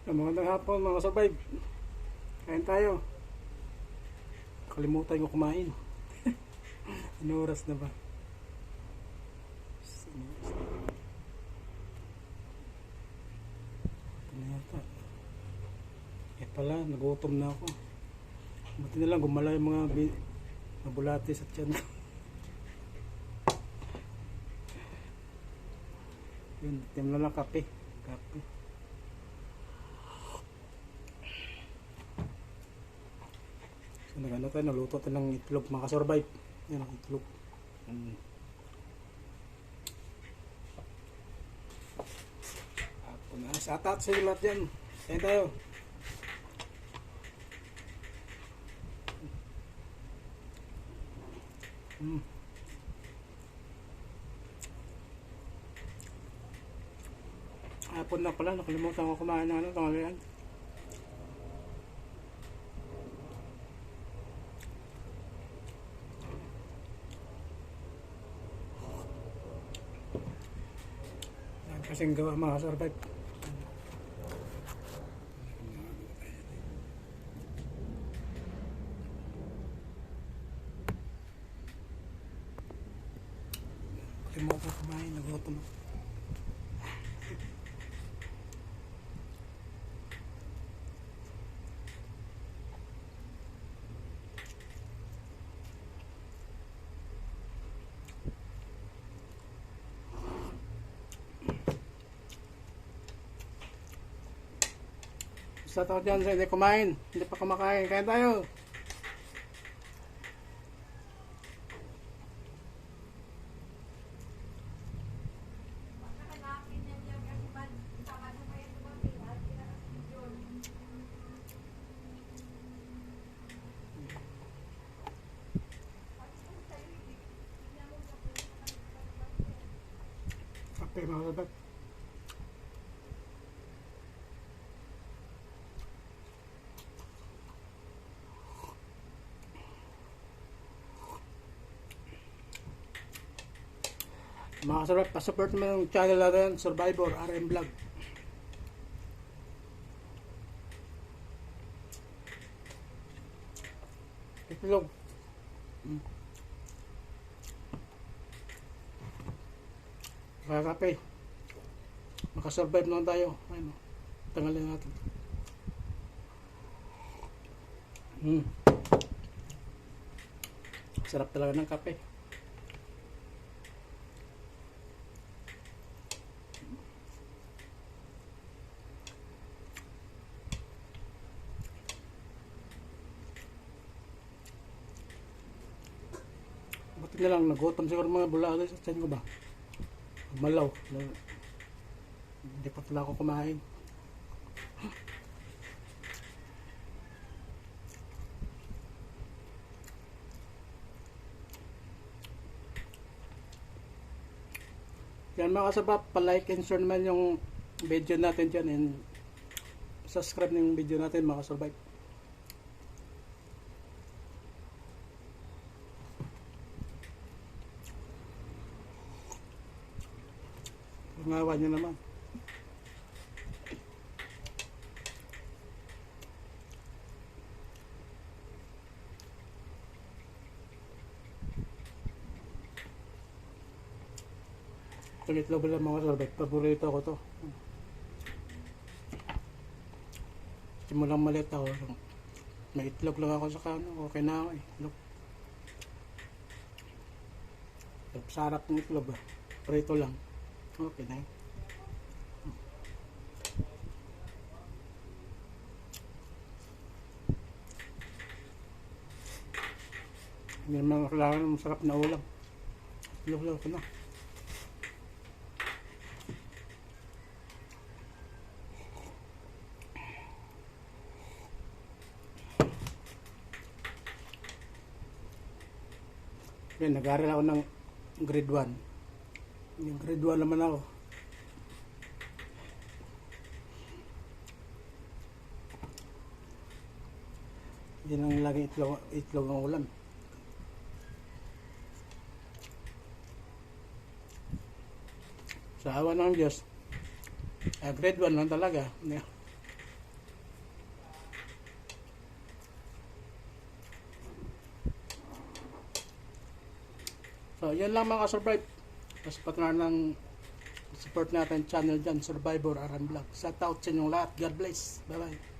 Magandang hapon mga survive. Kain tayo. Kalimutan ko kumain. Ano oras na ba? Ano yata? Pala, nagutom na ako. Buti na lang gumala yung mga bulate sa tiyan ko. Yun, timla lang kape. Kape. So, nagano tayo, naluto tayo ng itlog, makasurvive. Yan ang itlog. Ako na, satat sa lahat dyan. Kain tayo. Hapon na pala, nakalimutan ko kumain ng tanghalian. Yan kasing gawa mga survive. Nakalimutan ko kumain, nagutom ako. Sa tao dyan sa hindi kumain, hindi pa kumakain, kain tayo. Kape mga sabat. Mga sarap, pa-support naman yung channel natin, Survivor RM Vlog. Itlog. Kaya kape. Makasurvive naman tayo. Ayun, tangalin natin. Sarap talaga ng kape. Buti na lang, nagutom siguro mga bulate sa tiyan ko ba? Malaw. Hindi pa pala ako kumain. Yan mga kasabab, pa-like and share naman yung video natin dyan and subscribe ng video natin mga survive. Ngawa nyo naman. Itong itlog lang mga survive. Paborito ko to. Simulang maliit ako. May itlog lang ako sa kano. Okay na ako eh. Itlog. Sarap ng itlog ah. Prito lang. Okay na yun. Hindi naman kailangan ng masarap na ulam. Itlog ko na. Yan, nag-aaral ako ng grade 1. Yung grade 1 naman ako. Yan ang laging itlog ng ulam. Sa awa ng Diyos, grade 1 lang talaga. So, yan lang mga survive. Support nga ng support natin channel dyan, Survivor Aran Vlog. Shout out sa inyong lahat. God bless. Bye-bye.